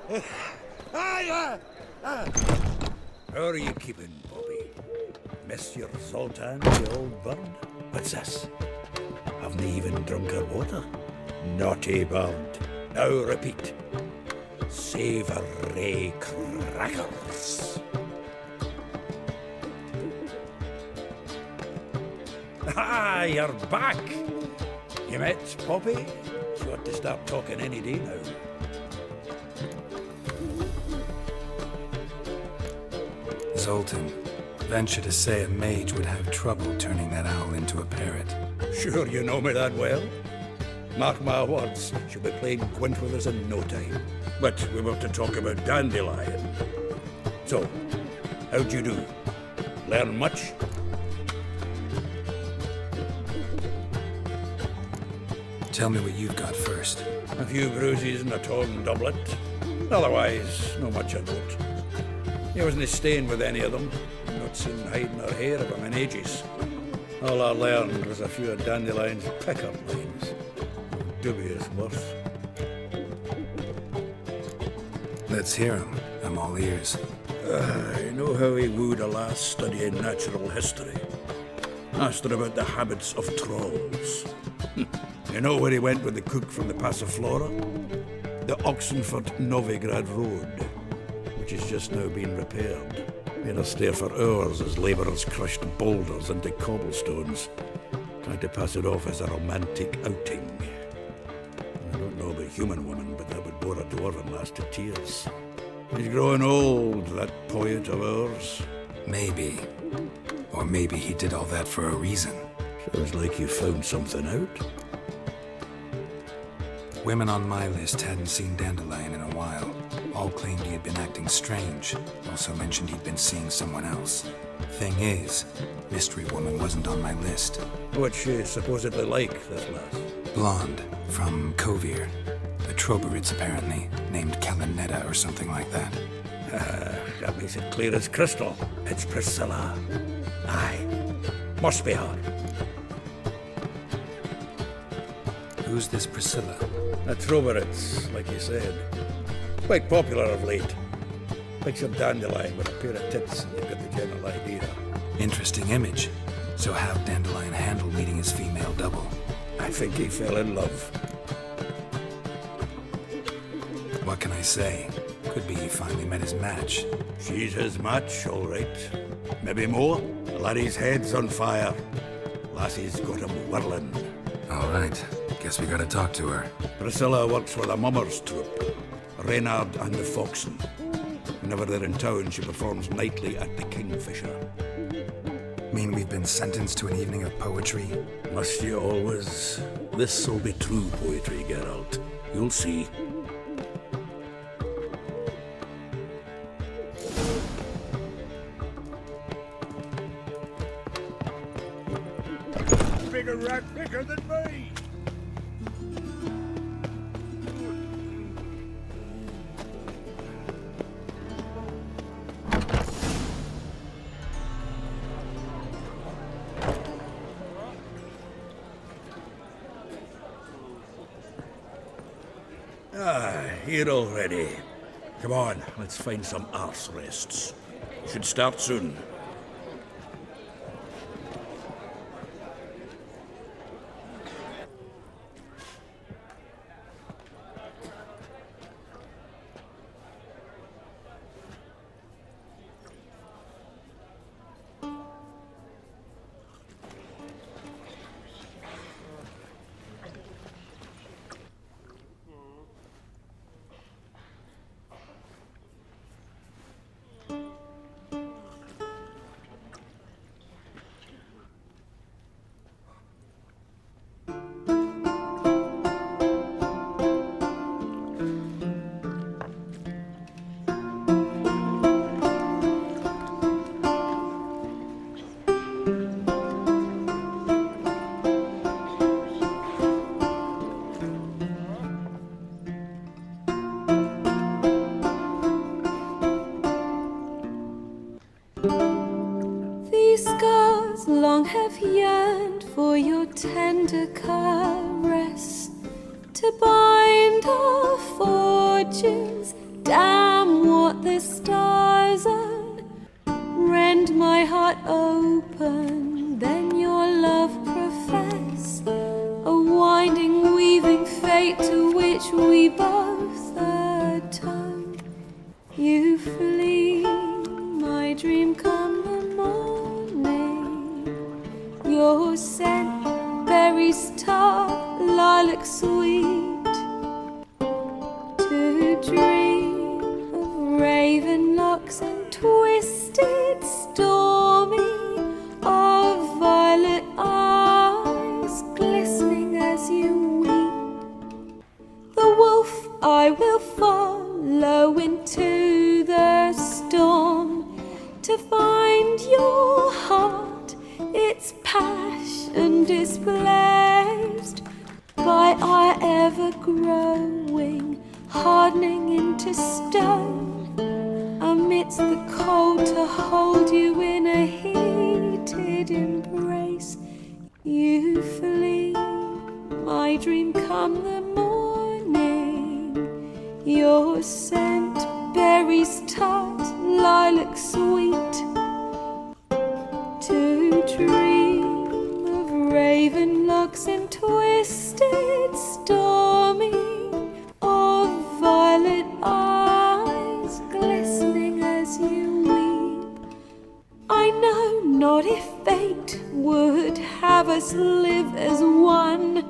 How are you keeping, Bobby? Miss your Zoltan, the old bird? What's this? Haven't even drunk her water? Naughty bird. Now repeat. Savoury crackers. Ah, you're back. You met Poppy? She ought to start talking any day now. Zoltan, venture to say a mage would have trouble turning that owl into a parrot. Sure you know me that well? Mark my words, she'll be playing GWENT with us in no time. But we were to talk about Dandelion. So, how'd you do? Learn much? Tell me what you've got first. A few bruises and a torn doublet. Otherwise, no much of note. He wasn't staying with any of them. Not seen hiding her hair of him in ages. All I learned was a few of Dandelion's pick-up lines. Dubious worth. Let's hear him. I'm all ears. You know how he wooed a lass studying natural history? Asked her about the habits of trolls. You know where he went with the cook from the Passiflora? The Oxenford Novigrad Road, which is just now being repaired. Made us stare for hours as labourers crushed boulders into cobblestones, trying to pass it off as a romantic outing. I don't know about human woman, but that would bore a dwarven lass to tears. He's growing old, that poet of ours. Maybe. Or maybe he did all that for a reason. Sounds like you found something out. Women on my list hadn't seen Dandelion in a while. All claimed he had been acting strange. Also mentioned he'd been seeing someone else. Thing is, Mystery Woman wasn't on my list. What's she supposedly like, this lass? Blonde, from Kovir. The Troberids, apparently, named Kalinetta or something like that. That makes it clear as crystal. It's Priscilla. Aye. Must be her. Who's this Priscilla? The Troberids, like you said. Quite popular of late. Picture Dandelion with a pair of tits and you've got the general idea. Interesting image. So how'd Dandelion handle meeting his female double? I think he fell in love. What can I say? Could be he finally met his match. She's his match, all right. Maybe more. The laddie's head's on fire. Lassie's got him whirling. All right. Guess we gotta talk to her. Priscilla works with a mummers troupe. Reynard and the Foxen. Whenever they're in town, she performs nightly at the Kingfisher. Mean we've been sentenced to an evening of poetry? Must you always? This'll be true poetry, Geralt. You'll see. Bigger rat bigger than me! Here already. Come on, let's find some arse rests. Should start soon. long have yearned for your tender caress, to bind our fortunes damn what the stars are. Rend my heart open, then your love profess, a winding, weaving fate to which we both atone. You flee, my dream come the morning. Your scent, berries tart, lilac sweet. To dream of raven locks and twisted, stormy, of violet eyes glistening as you weep. The wolf I will follow into the storm to find your heart, its passion displaced by our ever-growing, hardening into stone. Amidst the cold to hold you in a heated embrace. You flee, my dream come the morning. Your scent, berries tart, lilac sweet. To dream of raven locks and twisted, stormy, of violet eyes glistening as you weep. I know not if fate would have us live as one,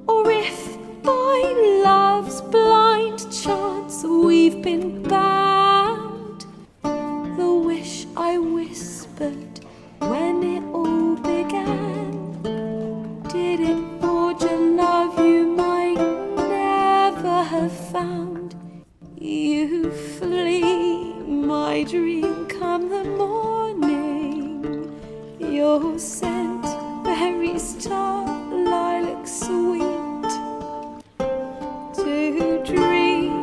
or if by love's blind chance we've been bound. The wish I whispered when it all began, did it forge a love you might never have found? You flee, my dream come the morning. Your scent, berries tart, lilac sweet. To dream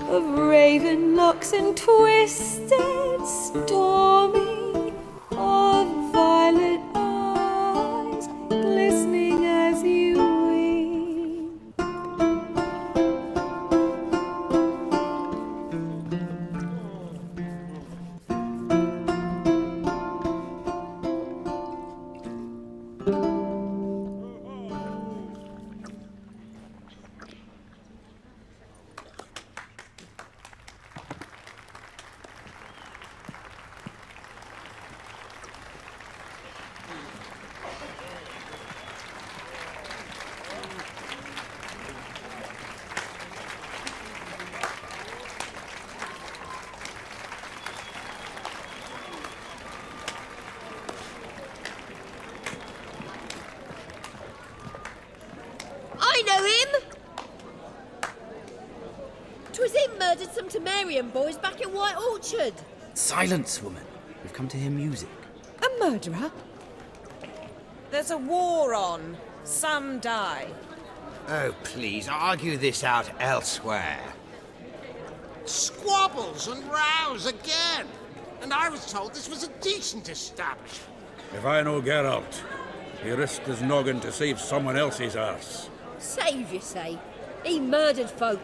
of raven locks and twisted, stormy, of violet eyes glistening as you weep. I know him! 'Twas him murdered some Temerian boys back in White Orchard. Silence, woman. We've come to hear music. A murderer? There's a war on. Some die. Oh, please, argue this out elsewhere. Squabbles and rows again. And I was told this was a decent establishment. If I know Geralt, he risked his noggin to save someone else's arse. Save, you say? He murdered folk.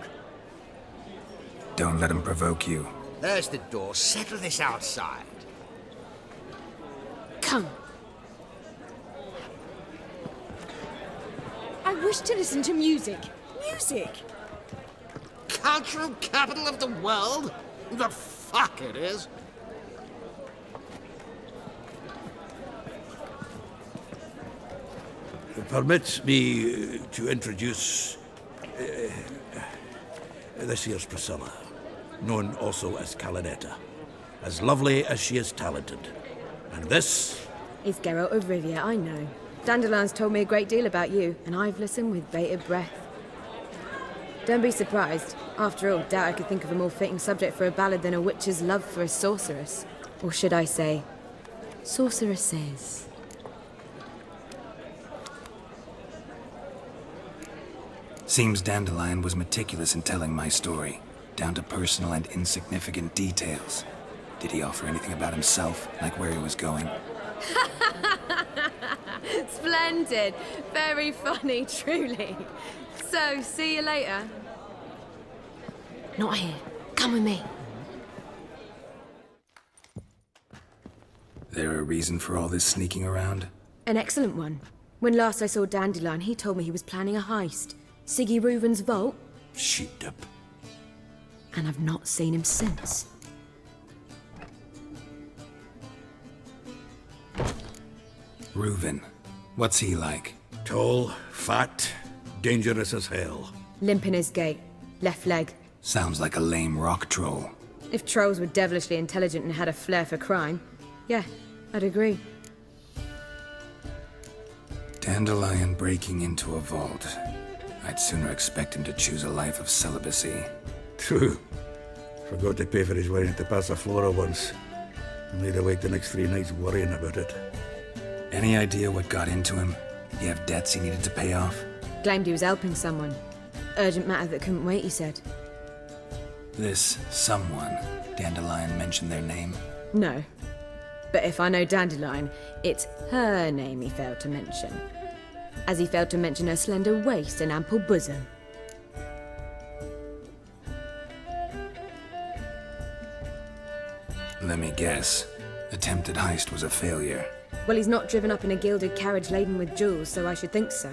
Don't let him provoke you. There's the door. Settle this outside. Come. I wish to listen to music. Music! Cultural capital of the world? The fuck it is. Permit me to introduce... this here's Priscilla, known also as Calinetta. As lovely as she is talented. And this... It's Geralt of Rivia, I know. Dandelion's told me a great deal about you, and I've listened with bated breath. Don't be surprised. After all, doubt I could think of a more fitting subject for a ballad than a witch's love for a sorceress. Or should I say, sorceresses. Seems Dandelion was meticulous in telling my story, down to personal and insignificant details. Did he offer anything about himself, like where he was going? Splendid. Very funny, truly. So, see you later. Not here. Come. Come with me. There a reason for all this sneaking around? An excellent one. When last I saw Dandelion, he told me he was planning a heist. Siggy Reuven's vault. Sheeped up. And I've not seen him since. Reuven. What's he like? Tall, fat, dangerous as hell. Limp in his gait. Left leg. Sounds like a lame rock troll. If trolls were devilishly intelligent and had a flair for crime, yeah, I'd agree. Dandelion breaking into a vault. I'd sooner expect him to choose a life of celibacy. True. Forgot to pay for his wedding at the Passaflora once. And made awake the next 3 nights worrying about it. Any idea what got into him? You have debts he needed to pay off? Claimed he was helping someone. Urgent matter that couldn't wait, he said. This someone, Dandelion mentioned their name? No. But if I know Dandelion, it's her name he failed to mention. As he failed to mention her slender waist and ample bosom. Let me guess. Attempted heist was a failure. Well, he's not driven up in a gilded carriage laden with jewels, so I should think so.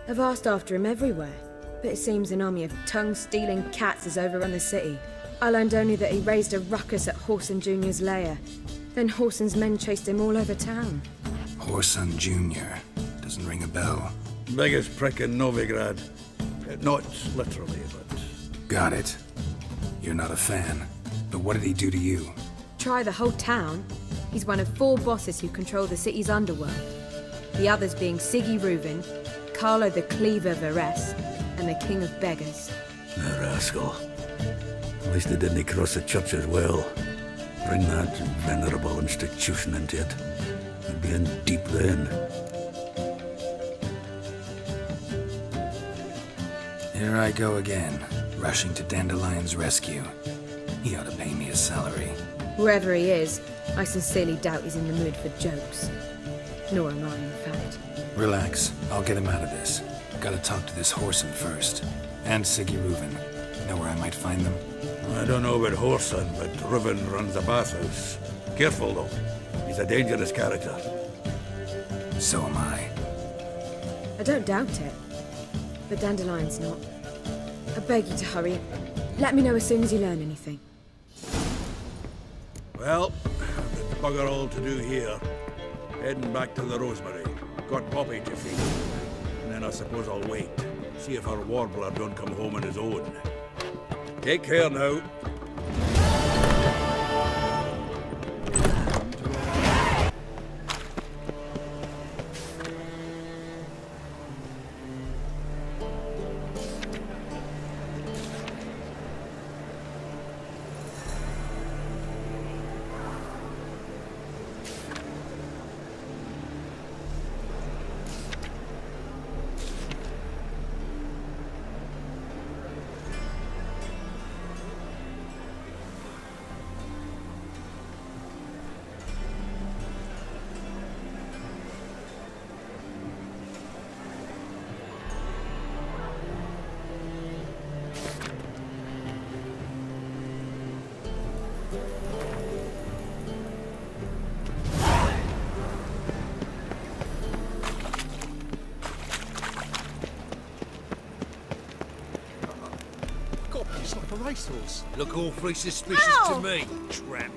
I've asked after him everywhere, but it seems an army of tongue-stealing cats has overrun the city. I learned only that he raised a ruckus at Whoreson Jr.'s lair. Then Whoreson's men chased him all over town. Whoreson Jr. Doesn't ring a bell. Biggest prick in Novigrad. Not literally, but... Got it. You're not a fan. But what did he do to you? Try the whole town. He's one of 4 bosses who control the city's underworld. The others being Siggy Reuven, Carlo the Cleaver Varese, and the King of Beggars. The rascal. At least he didn't cross the church as well. Bring that venerable institution into it. You'd be in deep then. Here I go again, rushing to Dandelion's rescue. He ought to pay me a salary. Wherever he is, I sincerely doubt he's in the mood for jokes. Nor am I, in fact. Relax. I'll get him out of this. Gotta talk to this Whoreson first. And Siggy Reuven. Know where I might find them? I don't know about Whoreson, but Reuven runs a bathhouse. Careful, though. He's a dangerous character. So am I. I don't doubt it. But Dandelion's not. I beg you to hurry. Let me know as soon as you learn anything. Well, there's bugger all to do here. Heading back to the Rosemary. Got Poppy to feed. And then I suppose I'll wait. See if our warbler don't come home on his own. Take care now. It's like a racehorse. Look awfully suspicious to me, tramp.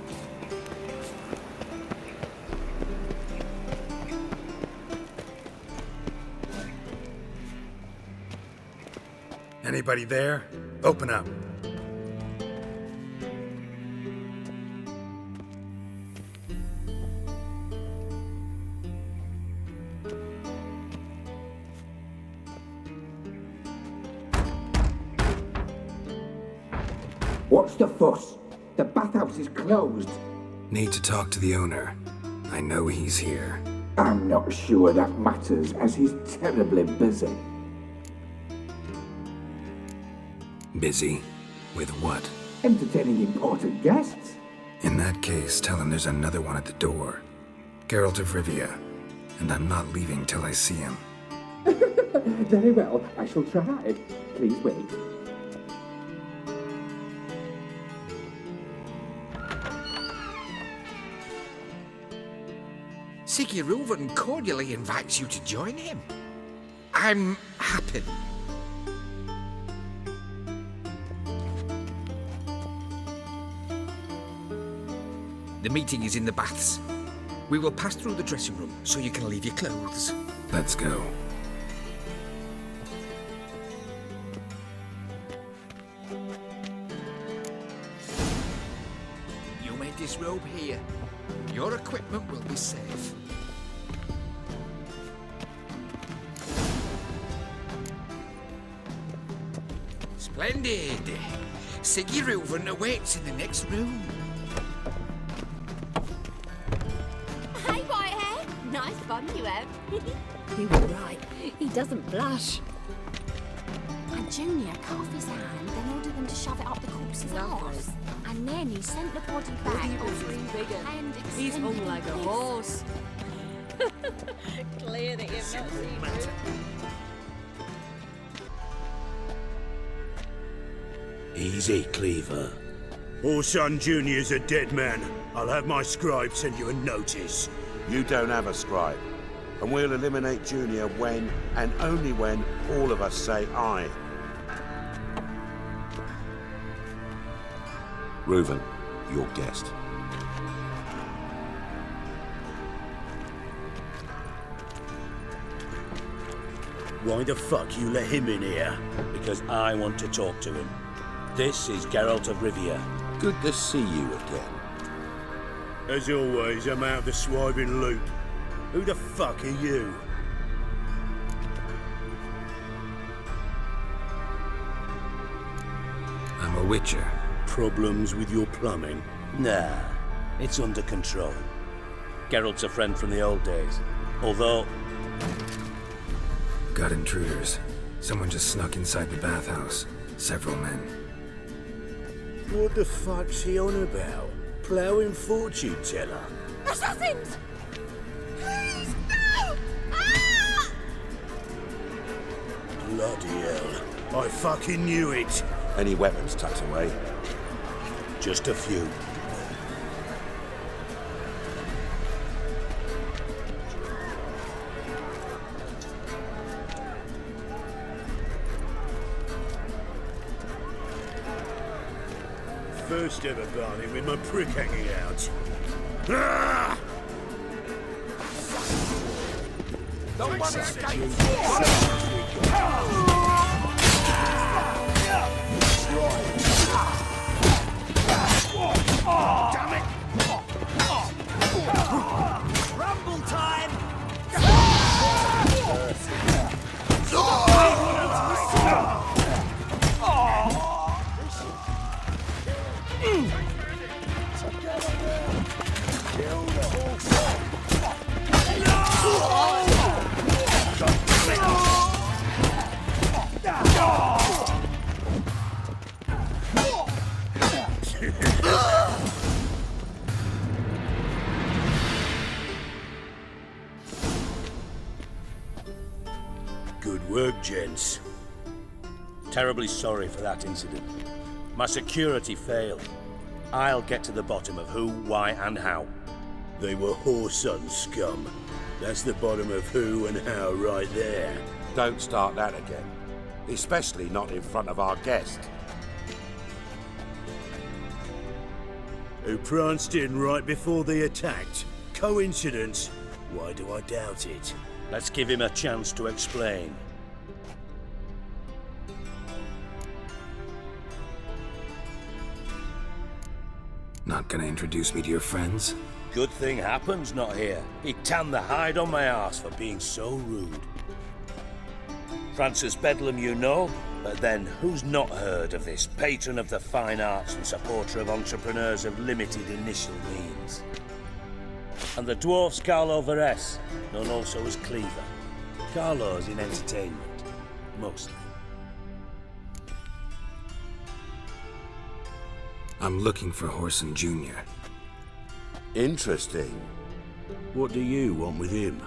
Anybody there? Open up. What's the fuss? The bathhouse is closed. Need to talk to the owner. I know he's here. I'm not sure that matters, as he's terribly busy. Busy? With what? Entertaining important guests. In that case, tell him there's another one at the door. Geralt of Rivia. And I'm not leaving till I see him. Very well, I shall try. Please wait. Siggy Reuven cordially invites you to join him. I'm happy. The meeting is in the baths. We will pass through the dressing room so you can leave your clothes. Let's go. You may disrobe here. Your equipment will be safe. Splendid! Siggy Reuven awaits in the next room. Hey, Whitehair. Nice fun you have. You were right. He doesn't blush. And Junior cut off his hand, then ordered them to shove it up the corpse's arse. And then he sent the body back and He's hung extended like a this. horse. Clear that you've not seen it. Easy, Cleaver. Whoreson Jr.'s a dead man. I'll have my scribe send you a notice. You don't have a scribe. And we'll eliminate Junior when, and only when, all of us say aye. Reuven, your guest. Why the fuck you let him in here? Because I want to talk to him. This is Geralt of Rivia. Good to see you again. As always, I'm out the swiving loop. Who the fuck are you? I'm a witcher. Problems with your plumbing? Nah, it's under control. Geralt's a friend from the old days. Although... Got intruders. Someone just snuck inside the bathhouse. Several men. What the fuck's he on about? Ploughing fortune teller? Assassins! Please, no! Ah! Bloody hell. I fucking knew it. Any weapons tucked away? Just a few. First ever party with my prick hanging out. Ah! Don't want to escape! Damn it! Rumble time! Good work, gents. Terribly sorry for that incident. My security failed. I'll get to the bottom of who, why, and how. They were Whoreson scum. That's the bottom of who and how right there. Don't start that again. Especially not in front of our guest. Who pranced in right before they attacked. Coincidence? Why do I doubt it? Let's give him a chance to explain. Not gonna introduce me to your friends? Good thing Happen's not here. He tanned the hide on my arse for being so rude. Francis Bedlam you know, but then who's not heard of this patron of the fine arts and supporter of entrepreneurs of limited initial means? And the dwarf's Carlo Veres, known also as Cleaver. Carlo's in entertainment, mostly. I'm looking for Whoreson Jr. Interesting. What do you want with him?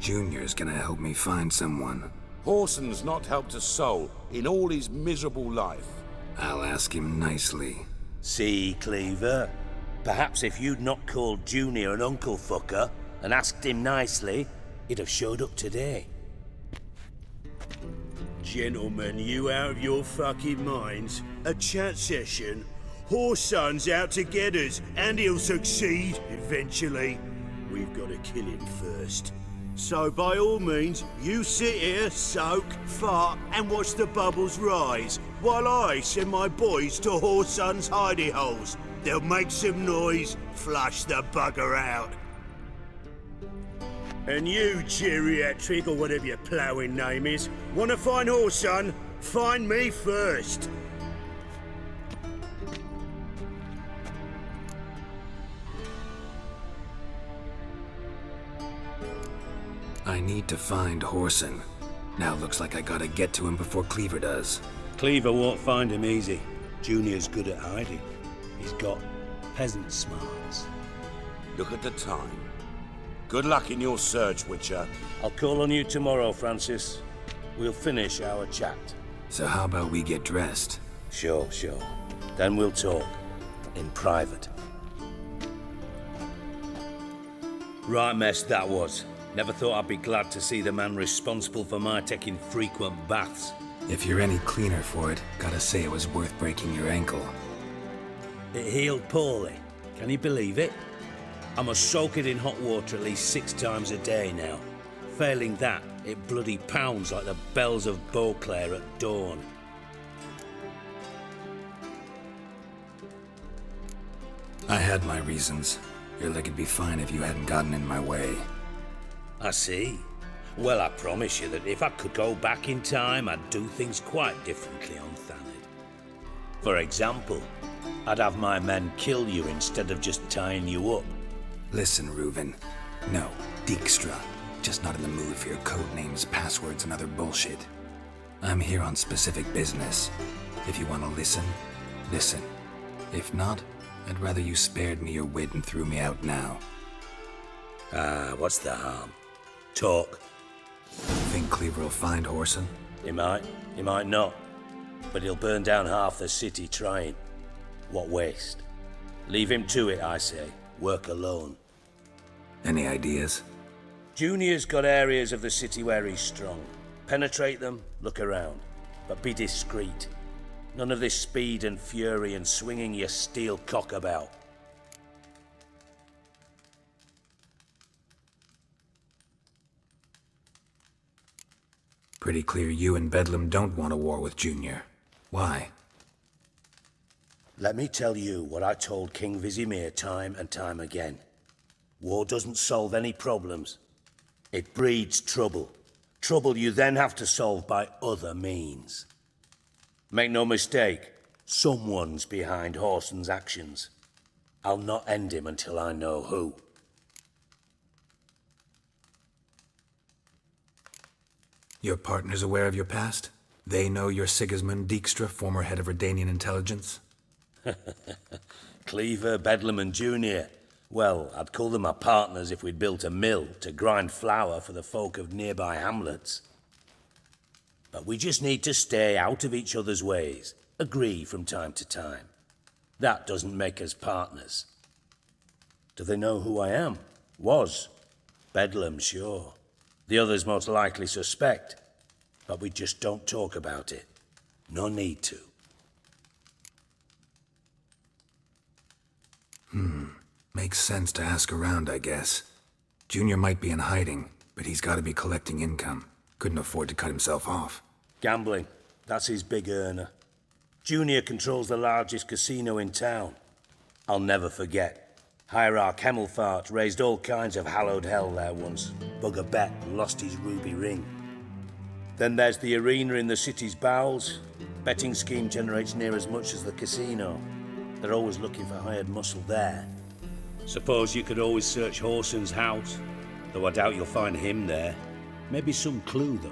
Junior's gonna help me find someone. Whoreson's not helped a soul in all his miserable life. I'll ask him nicely. See, Cleaver? Perhaps if you'd not called Junior an uncle fucker and asked him nicely, he'd have showed up today. Gentlemen, you out of your fucking minds? A chat session? WHORESON's out to get us, and he'll succeed eventually. We've got to kill him first. So by all means, you sit here, soak, fart, and watch the bubbles rise, while I send my boys to WHORESON's hidey holes. They'll make some noise, flush the bugger out. And you, geriatric, or whatever your ploughing name is, want to find WHORESON? Find me first. I need to find WHORESON. Now looks like I gotta get to him before Cleaver does. Cleaver won't find him easy. Junior's good at hiding. He's got peasant smarts. Look at the time. Good luck in your search, Witcher. I'll call on you tomorrow, Francis. We'll finish our chat. So how about we get dressed? Sure. Then we'll talk. In private. Right mess that was. Never thought I'd be glad to see the man responsible for my taking frequent baths. If you're any cleaner for it, gotta say it was worth breaking your ankle. It healed poorly. Can you believe it? I must soak it in hot water at least 6 times a day now. Failing that, it bloody pounds like the bells of Beauclair at dawn. I had my reasons. Your leg would be fine if you hadn't gotten in my way. I see. Well, I promise you that if I could go back in time, I'd do things quite differently on Thanedd. For example, I'd have my men kill you instead of just tying you up. Listen, Reuven. No, Dijkstra. Just not in the mood for your code names, passwords, and other bullshit. I'm here on specific business. If you want to listen, listen. If not, I'd rather you spared me your wit and threw me out now. What's the harm? Talk. Think Cleaver will find WHORESON? He might not. But he'll burn down half the city trying. What waste. Leave him to it, I say. Work alone. Any ideas? Junior's got areas of the city where he's strong. Penetrate them, look around. But be discreet. None of this speed and fury and swinging your steel cock about. Pretty clear you and Bedlam don't want a war with Junior. Why? Let me tell you what I told King Vizimir time and time again. War doesn't solve any problems. It breeds trouble. Trouble you then have to solve by other means. Make no mistake, someone's behind WHORESON's actions. I'll not end him until I know who. Your partner's aware of your past? They know you're Sigismund Dijkstra, former head of Redanian intelligence? Cleaver, Bedlam and Junior. Well, I'd call them my partners if we'd built a mill to grind flour for the folk of nearby hamlets. But we just need to stay out of each other's ways, agree from time to time. That doesn't make us partners. Do they know who I am? Was. Bedlam, sure. The others most likely suspect, but we just don't talk about it. No need to. Makes sense to ask around, I guess. Junior might be in hiding, but he's got to be collecting income. Couldn't afford to cut himself off. Gambling. That's his big earner. Junior controls the largest casino in town. I'll never forget. Hierarch Hemmelfart raised all kinds of hallowed hell there once. Bugger bet and lost his ruby ring. Then there's the arena in the city's bowels. Betting scheme generates near as much as the casino. They're always looking for hired muscle there. Suppose you could always search WHORESON's house, though I doubt you'll find him there. Maybe some clue, though.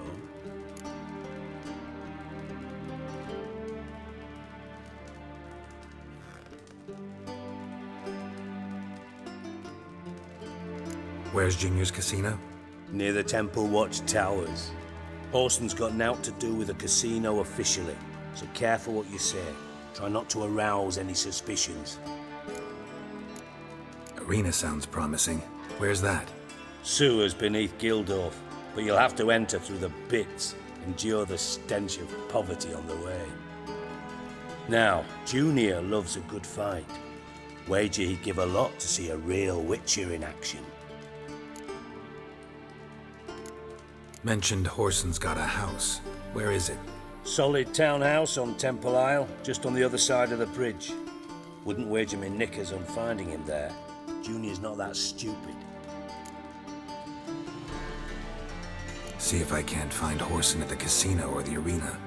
Where's Junior's casino? Near the Temple Watch Towers. WHORESON's got naught to do with the casino officially, so careful what you say. Try not to arouse any suspicions. Arena sounds promising. Where's that? Sewers beneath Gildorf, but you'll have to enter through the bits, endure the stench of poverty on the way. Now, Junior loves a good fight. Wager he'd give a lot to see a real Witcher in action. Mentioned Whoreson's got a house. Where is it? Solid townhouse on Temple Isle, just on the other side of the bridge. Wouldn't wager me knickers on finding him there. Junior's not that stupid. See if I can't find Whoreson at the casino or the arena.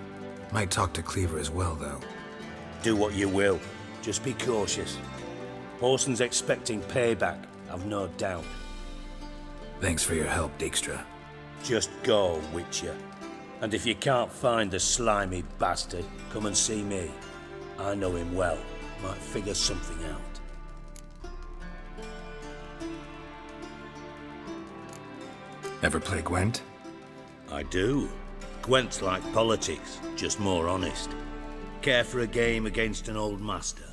Might talk to Cleaver as well, though. Do what you will. Just be cautious. Whoreson's expecting payback, I've no doubt. Thanks for your help, Dijkstra. Just go, Witcher. And if you can't find the slimy bastard, come and see me. I know him well. Might figure something out. Ever play Gwent? I do. Gwent's like politics, just more honest. Care for a game against an old master?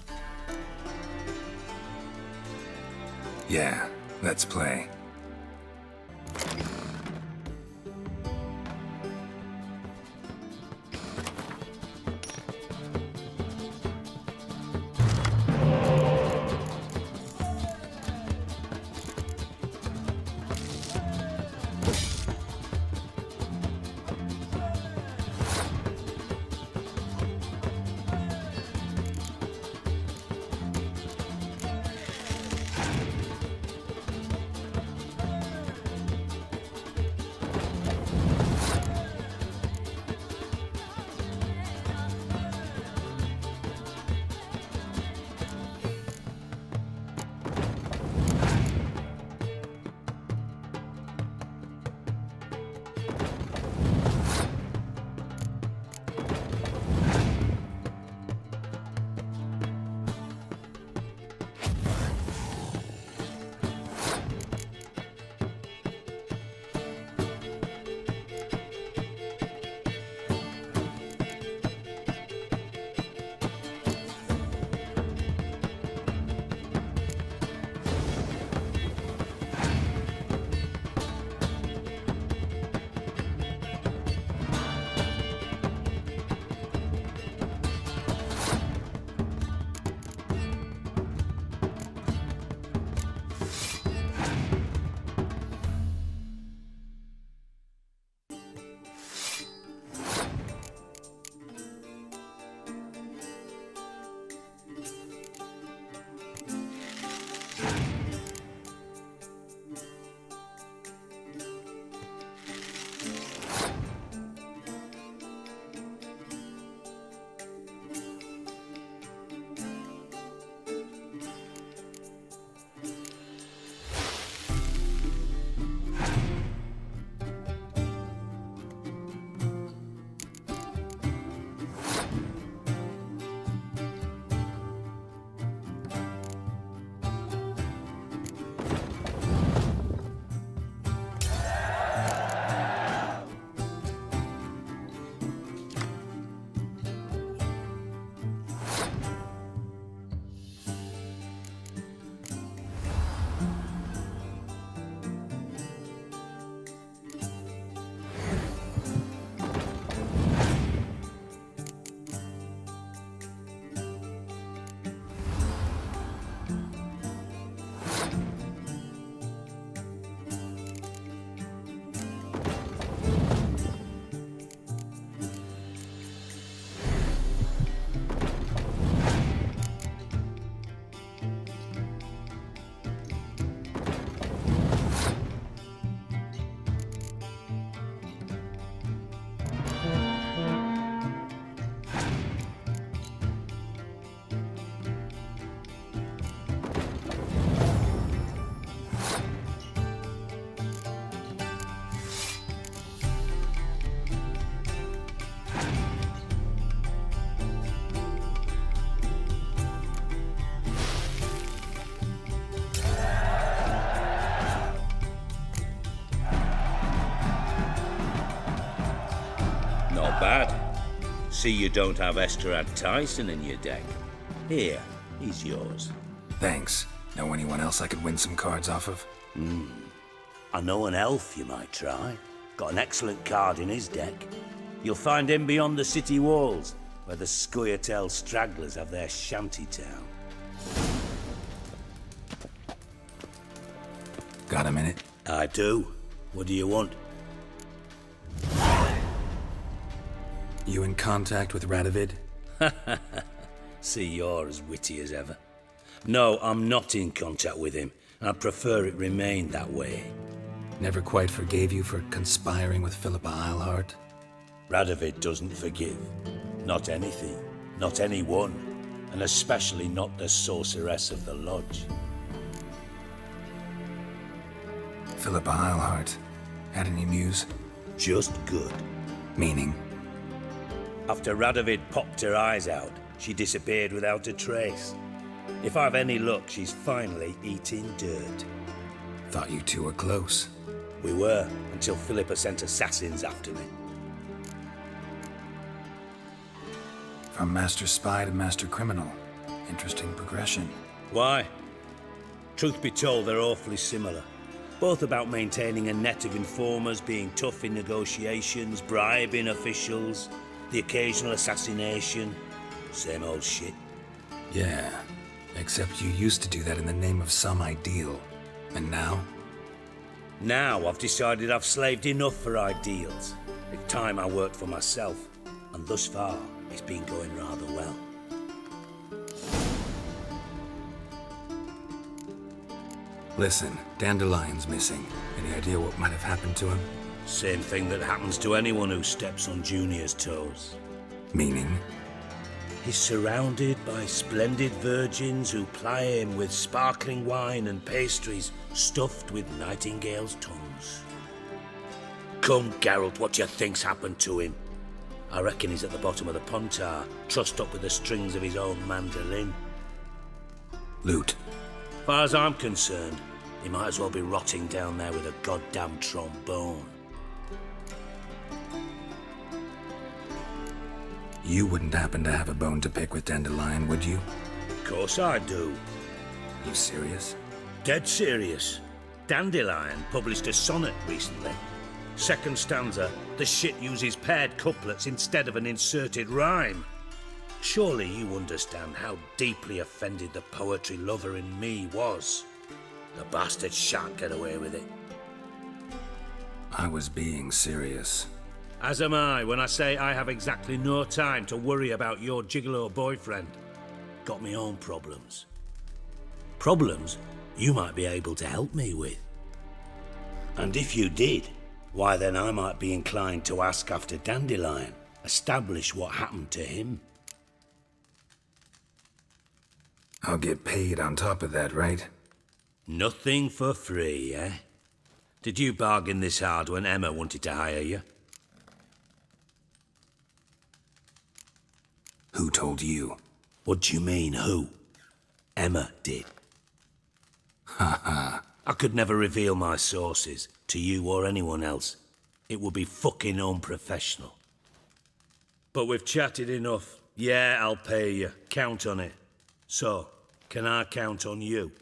Yeah, let's play. See you don't have Esterad Tyson in your deck. Here, he's yours. Thanks. Know anyone else I could win some cards off of? I know an elf you might try. Got an excellent card in his deck. You'll find him beyond the city walls, where the Scoia'tael stragglers have their shanty town. Got a minute? I do. What do you want? You in contact with Radovid? See, you're as witty as ever. No, I'm not in contact with him. I'd prefer it remained that way. Never quite forgave you for conspiring with Philippa Eilhart? Radovid doesn't forgive. Not anything. Not anyone. And especially not the sorceress of the lodge. Philippa Eilhart. Had any news? Just good. Meaning? After Radovid popped her eyes out, she disappeared without a trace. If I've any luck, she's finally eating dirt. Thought you two were close. We were, until Philippa sent assassins after me. From Master Spy to Master Criminal. Interesting progression. Why? Truth be told, they're awfully similar. Both about maintaining a net of informers, being tough in negotiations, bribing officials, the occasional assassination. Same old shit. Yeah, except you used to do that in the name of some ideal. And now? Now I've decided I've slaved enough for ideals. It's time I worked for myself. And thus far, it's been going rather well. Listen, Dandelion's missing. Any idea what might have happened to him? Same thing that happens to anyone who steps on Junior's toes. Meaning? He's surrounded by splendid virgins who ply him with sparkling wine and pastries stuffed with nightingales' tongues. Come, Geralt, what do you think's happened to him? I reckon he's at the bottom of the Pontar, trussed up with the strings of his own mandolin. Loot. As far as I'm concerned, he might as well be rotting down there with a goddamn trombone. You wouldn't happen to have a bone to pick with Dandelion, would you? Of course I do. You serious? Dead serious. Dandelion published a sonnet recently. Second stanza, the shit uses paired couplets instead of an inserted rhyme. Surely you understand how deeply offended the poetry lover in me was. The bastard shan't get away with it. I was being serious. As am I when I say I have exactly no time to worry about your gigolo boyfriend. Got me own problems. Problems you might be able to help me with. And if you did, why then I might be inclined to ask after Dandelion, establish what happened to him. I'll get paid on top of that, right? Nothing for free, eh? Did you bargain this hard when Emma wanted to hire you? Who told you? What do you mean, who? Emma did. Ha ha. I could never reveal my sources to you or anyone else. It would be fucking unprofessional. But we've chatted enough. Yeah, I'll pay you. Count on it. So, can I count on you?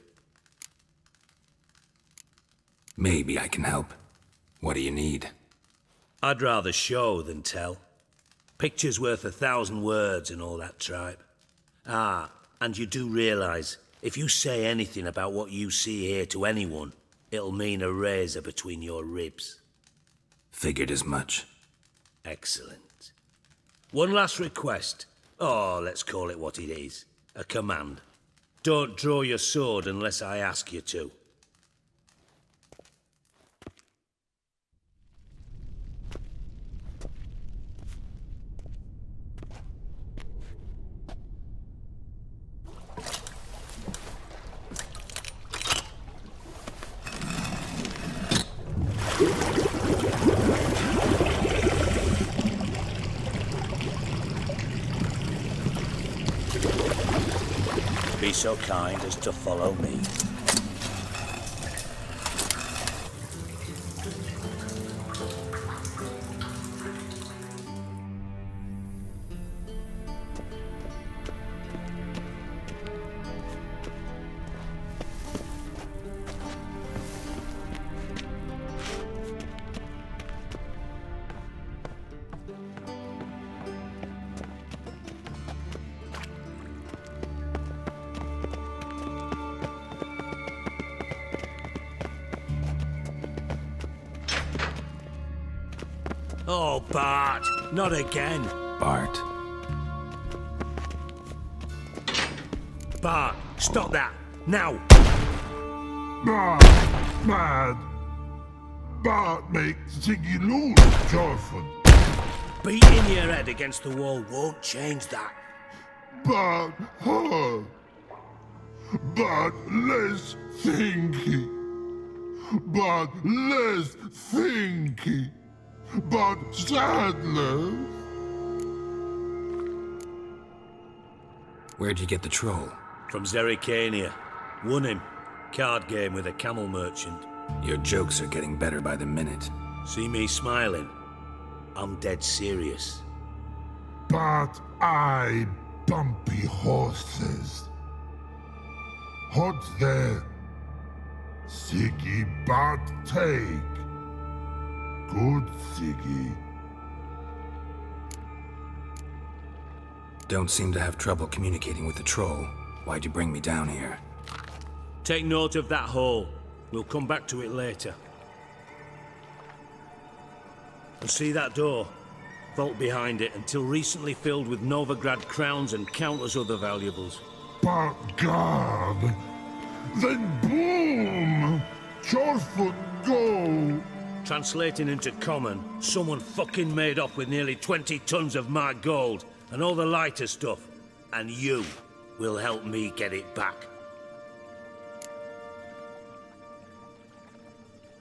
Maybe I can help. What do you need? I'd rather show than tell. Picture's worth 1,000 words and all that tripe. Ah, and you do realise, if you say anything about what you see here to anyone, it'll mean a razor between your ribs. Figured as much. Excellent. One last request. Oh, let's call it what it is. A command. Don't draw your sword unless I ask you to. Be so kind as to follow me. Oh, Bart, not again. Bart. Bart, stop that, now. Mad. Bart make Ziggy lose, Jorfin. Beating your head against the wall won't change that. But her. But less thinky. But less thinky. But sadler. Where'd you get the troll? From Zerrikania. Won him. Card game with a camel merchant. Your jokes are getting better by the minute. See me smiling? I'm dead serious. But I bumpy horses. Hot there. Siggy but take. Good Siggy. Don't seem to have trouble communicating with the troll. Why'd you bring me down here? Take note of that hole. We'll come back to it later. And see that door? Vault behind it, until recently filled with Novigrad crowns and countless other valuables. But God! Then boom! Chorfoot go! Translating into common, someone fucking made off with nearly 20 tons of my gold and all the lighter stuff. And you will help me get it back.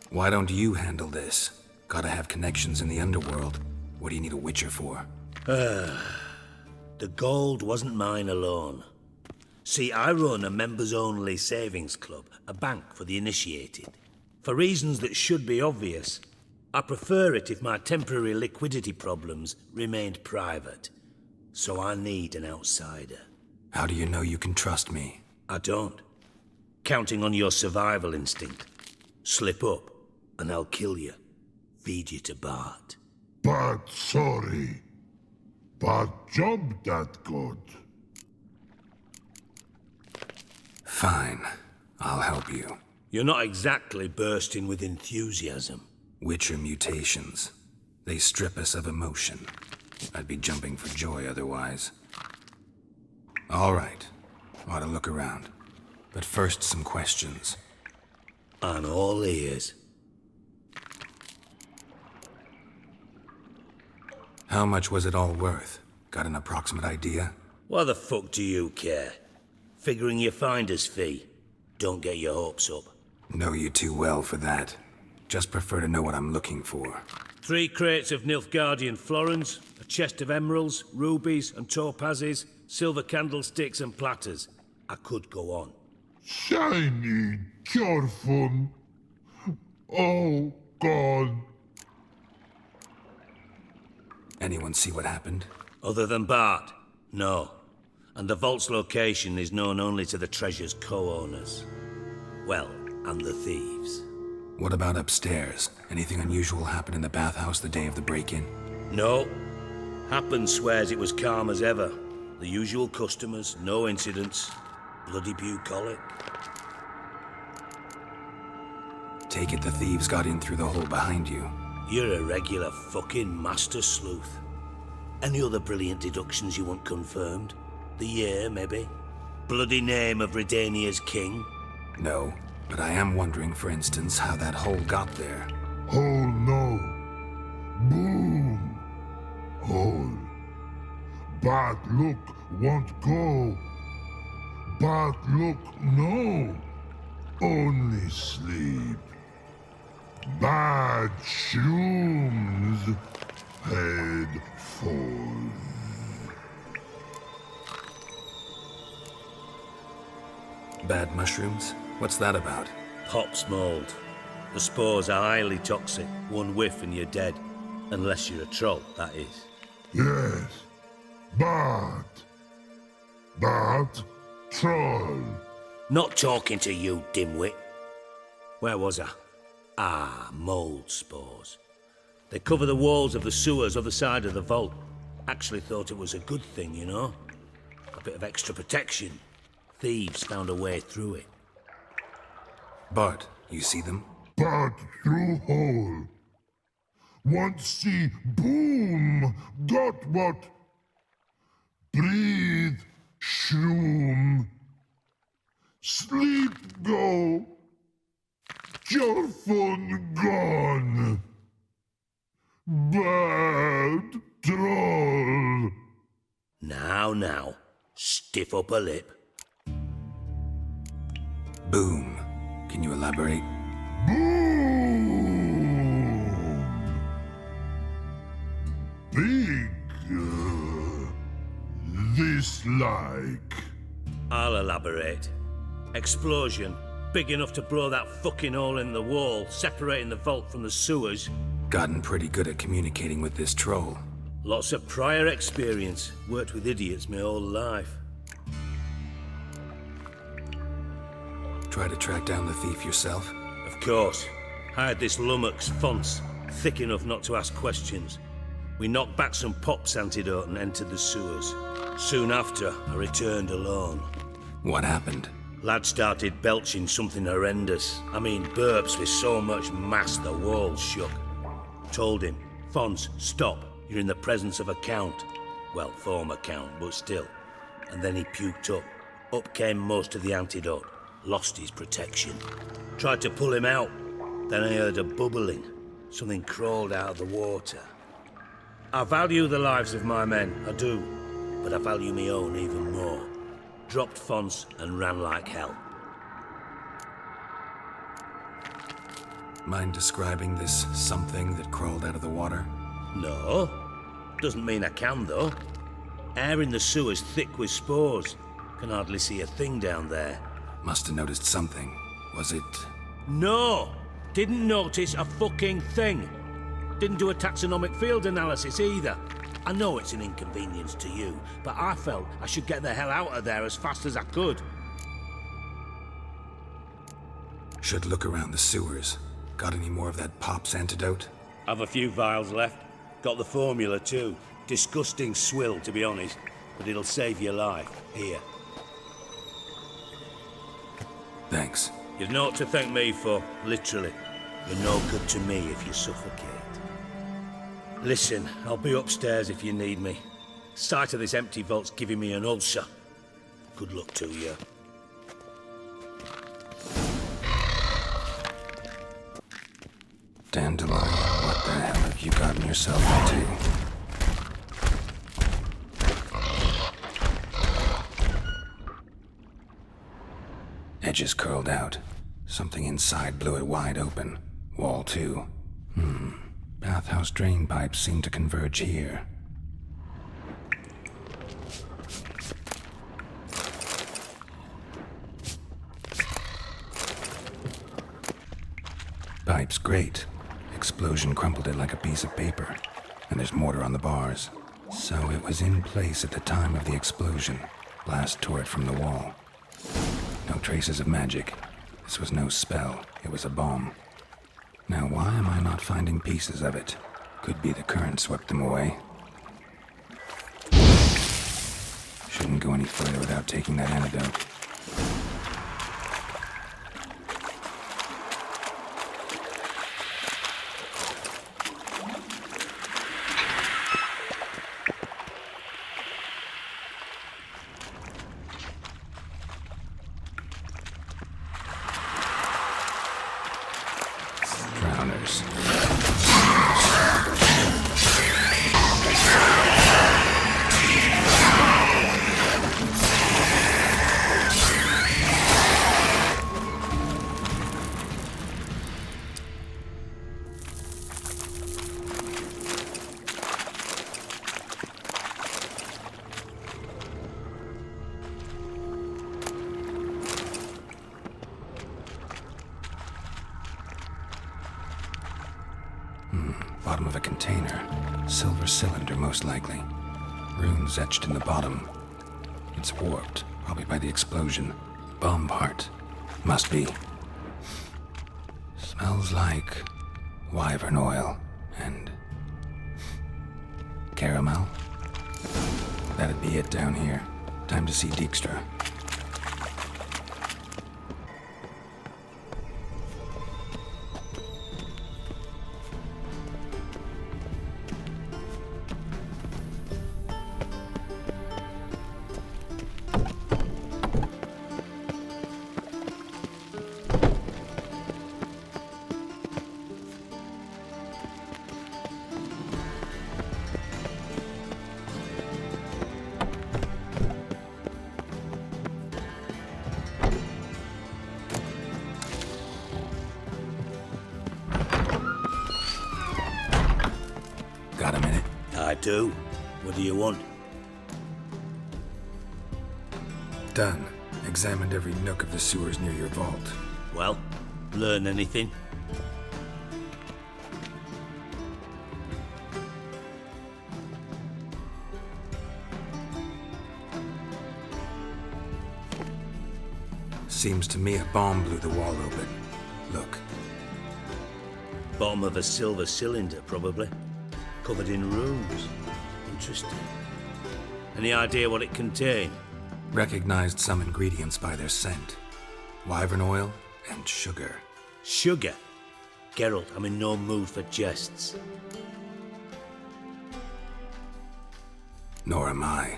Why don't you handle this? Gotta have connections in the underworld. What do you need a witcher for? The gold wasn't mine alone. See, I run a members-only savings club, a bank for the initiated. For reasons that should be obvious, I prefer it if my temporary liquidity problems remained private. So I need an outsider. How do you know you can trust me? I don't. Counting on your survival instinct. Slip up, and I'll kill you. Feed you to Bart. But sorry. But job that good. Fine. I'll help you. You're not exactly bursting with enthusiasm. Witcher mutations. They strip us of emotion. I'd be jumping for joy otherwise. All right. Ought to look around. But first, some questions. I'm all ears. How much was it all worth? Got an approximate idea? Why the fuck do you care? Figuring your finder's fee. Don't get your hopes up. Know you too well for that. Just prefer to know what I'm looking for. 3 crates of Nilfgaardian florins, a chest of emeralds, rubies and topazes, silver candlesticks and platters. I could go on. Shiny Jorfun. Oh, God. Anyone see what happened? Other than Bart? No. And the vault's location is known only to the treasure's co-owners. Well, and the thieves. What about upstairs? Anything unusual happen in the bathhouse the day of the break-in? No. Happen swears it was calm as ever. The usual customers, no incidents. Bloody bucolic. Take it the thieves got in through the hole behind you. You're a regular fucking master sleuth. Any other brilliant deductions you want confirmed? The year, maybe? Bloody name of Redania's king? No, but I am wondering, for instance, how that hole got there. Hole no. Boom. Hole. Bad look won't go. Bad look no. Only sleep. Bad shrooms. Head falls. Bad mushrooms? What's that about? Pop's mold. The spores are highly toxic. One whiff and you're dead. Unless you're a troll, that is. Yes. Bad. Bad troll. Not talking to you, dimwit. Where was I? Ah, mold spores. They cover the walls of the sewers other side of the vault. Actually thought it was a good thing, you know? A bit of extra protection. Thieves found a way through it. Bart, you see them? Bad through hole. Want see boom, got what? Breathe, shroom. Sleep go. Your fun gone. Bad troll. Now, stiff upper lip. Boom. Can you elaborate? Boom. Big. This like. I'll elaborate. Explosion. Big enough to blow that fucking hole in the wall, separating the vault from the sewers. Gotten pretty good at communicating with this troll. Lots of prior experience. Worked with idiots my whole life. Try to track down the thief yourself? Of course. Hired this lummox, Fonce, thick enough not to ask questions. We knocked back some Pop's antidote and entered the sewers. Soon after, I returned alone. What happened? Lad started belching something horrendous. I mean, burps with so much mass the walls shook. Told him, Fonce, stop. You're in the presence of a count. Well, former count, but still. And then he puked up. Up came most of the antidote. Lost his protection. Tried to pull him out. Then I heard a bubbling. Something crawled out of the water. I value the lives of my men, I do. But I value my own even more. Dropped Fonce and ran like hell. Mind describing this something that crawled out of the water? No. Doesn't mean I can, though. Air in the sewer's thick with spores. Can hardly see a thing down there. Must have noticed something. Was it... No! Didn't notice a fucking thing. Didn't do a taxonomic field analysis either. I know it's an inconvenience to you, but I felt I should get the hell out of there as fast as I could. Should look around the sewers. Got any more of that Pop's antidote? I've a few vials left. Got the formula too. Disgusting swill, to be honest, but it'll save your life. Here. Thanks. You've naught to thank me for, literally. You're no good to me if you suffocate. Listen, I'll be upstairs if you need me. Sight of this empty vault's giving me an ulcer. Good luck to you. Dandelion, what the hell have you gotten yourself into? Edges curled out. Something inside blew it wide open. Wall too. Bathhouse drain pipes seem to converge here. Pipe's great. Explosion crumpled it like a piece of paper. And there's mortar on the bars. So it was in place at the time of the explosion. Blast tore it from the wall. No traces of magic. This was no spell. It was a bomb. Now why am I not finding pieces of it? Could be the current swept them away. Shouldn't go any further without taking that antidote. Drowners. Bottom of a container. Silver cylinder, most likely. Runes etched in the bottom. It's warped, probably by the explosion. Bomb part. Must be. Smells like wyvern oil and caramel. That'd be it down here. Time to see Dijkstra. Got a minute? I do. What do you want? Done. Examined every nook of the sewers near your vault. Well, learn anything? Seems to me a bomb blew the wall open. Look. Bottom of a silver cylinder, probably. Covered in runes. Interesting. Any idea what it contained? Recognized some ingredients by their scent. Wyvern oil and sugar. Sugar? Geralt, I'm in no mood for jests. Nor am I.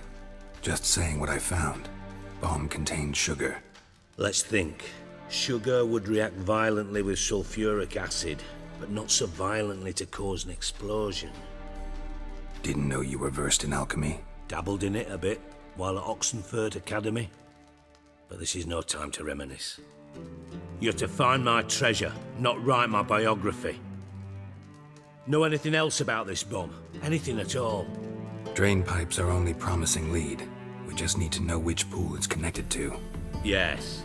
Just saying what I found. Bomb contained sugar. Let's think. Sugar would react violently with sulfuric acid, but not so violently to cause an explosion. Didn't know you were versed in alchemy. Dabbled in it a bit while at Oxenford Academy. But this is no time to reminisce. You're to find my treasure, not write my biography. Know anything else about this bomb? Anything at all? Drain pipes are only promising lead. We just need to know which pool it's connected to. Yes.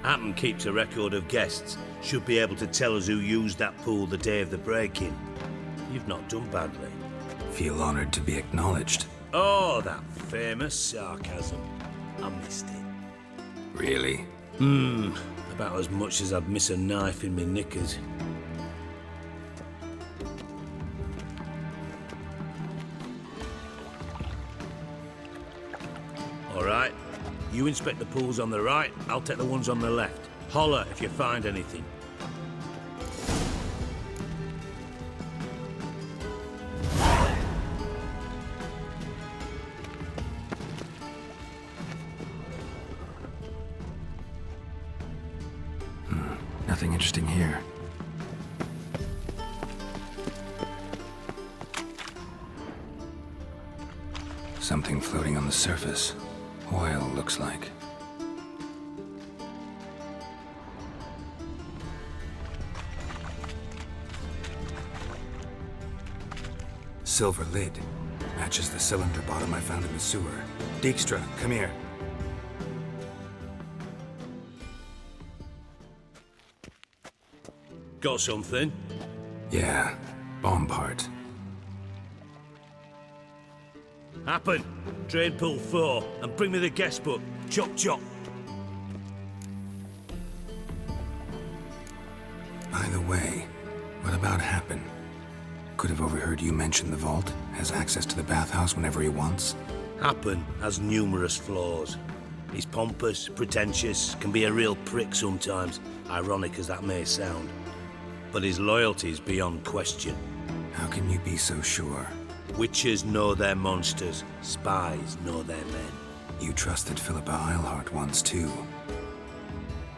Appen keeps a record of guests. Should be able to tell us who used that pool the day of the break-in. You've not done badly. Feel honored to be acknowledged. Oh, that famous sarcasm. I missed it. Really? About as much as I'd miss a knife in me knickers. All right. You inspect the pools on the right, I'll take the ones on the left. Holler if you find anything. Nothing interesting here. Something floating on the surface. Oil, looks like. Silver lid. Matches the cylinder bottom I found in the sewer. Dijkstra, come here. Got something? Yeah, bomb part. Happen. Trade pool 4, and bring me the guest book. Chop chop. By the way, what about Happen? Could have overheard you mention the vault. Has access to the bathhouse whenever he wants. Happen has numerous flaws. He's pompous, pretentious, can be a real prick sometimes, ironic as that may sound. But his loyalty is beyond question. How can you be so sure? Witches know their monsters, spies know their men. You trusted Philippa Eilhart once too.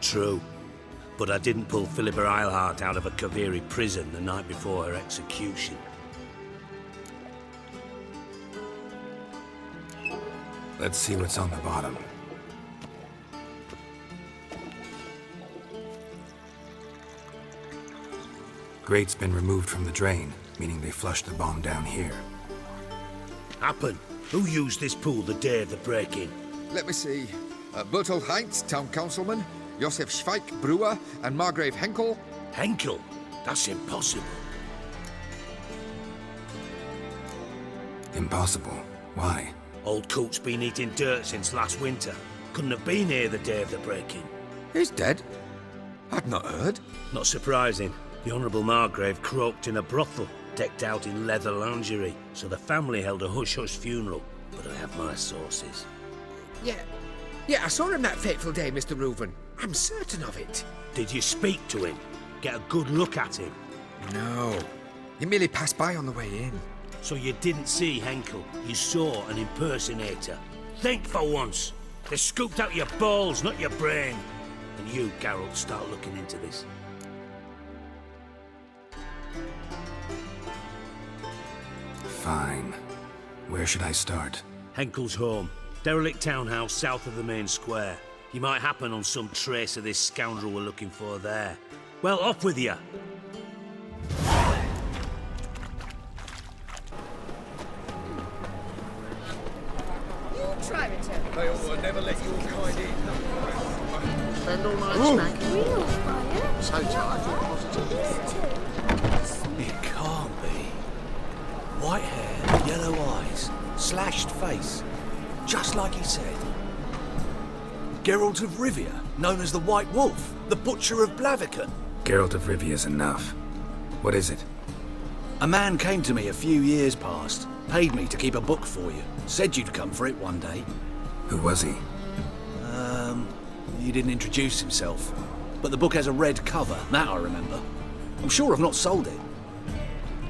True. But I didn't pull Philippa Eilhart out of a Kaviri prison the night before her execution. Let's see what's on the bottom. Grate's been removed from the drain, meaning they flushed the bomb down here. Happen. Who used this pool the day of the break-in? Let me see. Bertolt Heinz, town councilman, Josef Schweik, brewer, and Margrave Henkel. Henkel? That's impossible. Impossible? Why? Old Coot's been eating dirt since last winter. Couldn't have been here the day of the break-in. He's dead? I'd not heard. Not surprising. The Honourable Margrave croaked in a brothel, decked out in leather lingerie, so the family held a hush-hush funeral. But I have my sources. Yeah, I saw him that fateful day, Mr. Reuven. I'm certain of it. Did you speak to him? Get a good look at him? No. He merely passed by on the way in. So you didn't see Henkel, you saw an impersonator. Think for once. They scooped out your balls, not your brain. And you, Geralt, start looking into this. Fine. Where should I start? Henkel's home. Derelict townhouse south of the main square. You might happen on some trace of this scoundrel we're looking for there. Well, off with you! I'll never let your kind in. Spend all night smacking. So tired you're positive. It can't be. White hair, yellow eyes, slashed face. Just like he said. Geralt of Rivia, known as the White Wolf, the Butcher of Blaviken. Geralt of Rivia's enough. What is it? A man came to me a few years past, paid me to keep a book for you, said you'd come for it one day. Who was he? He didn't introduce himself, but the book has a red cover, that I remember. I'm sure I've not sold it.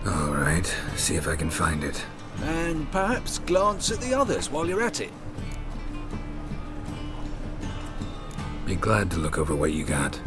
All right, see if I can find it. And perhaps glance at the others while you're at it. Be glad to look over what you got.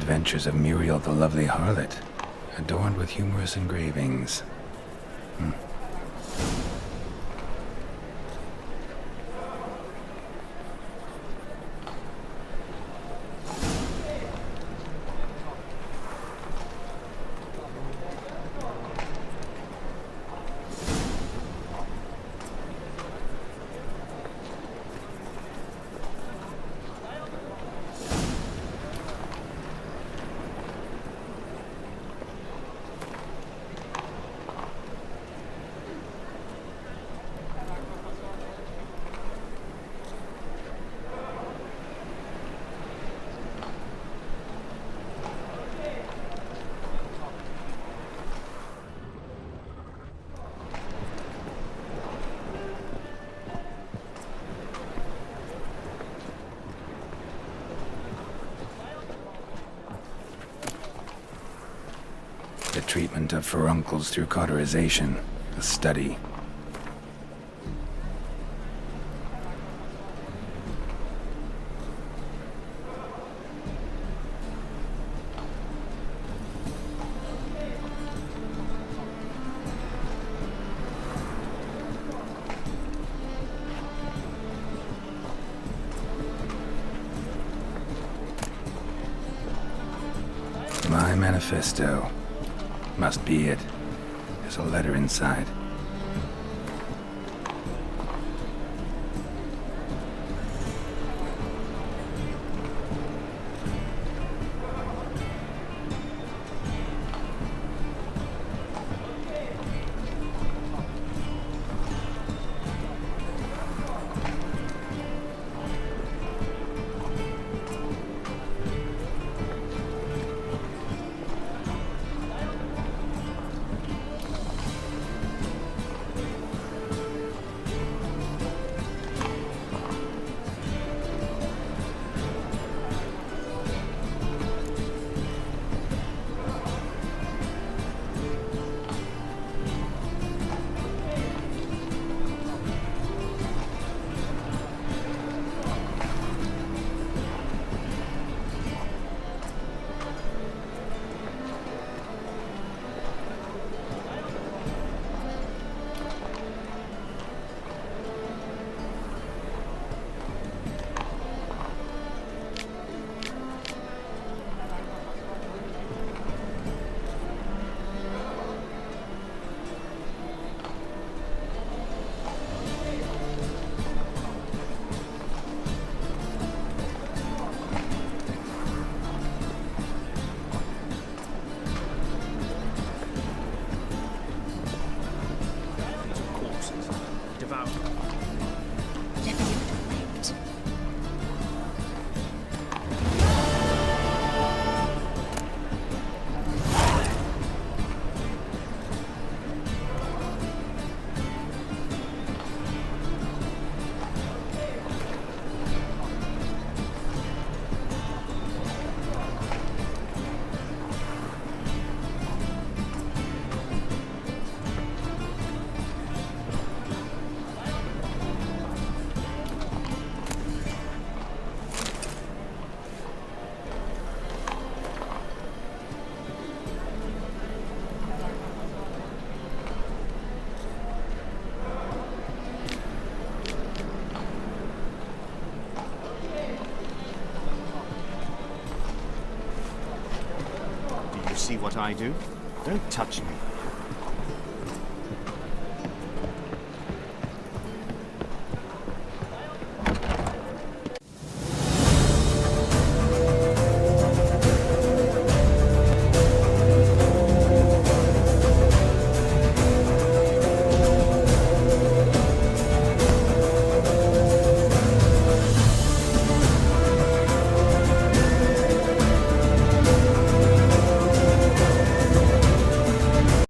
Adventures of Muriel the Lovely Harlot, adorned with humorous engravings. The treatment of furuncles through cauterization, a study. My manifesto. Must be it. There's a letter inside. See what I do? Don't touch me.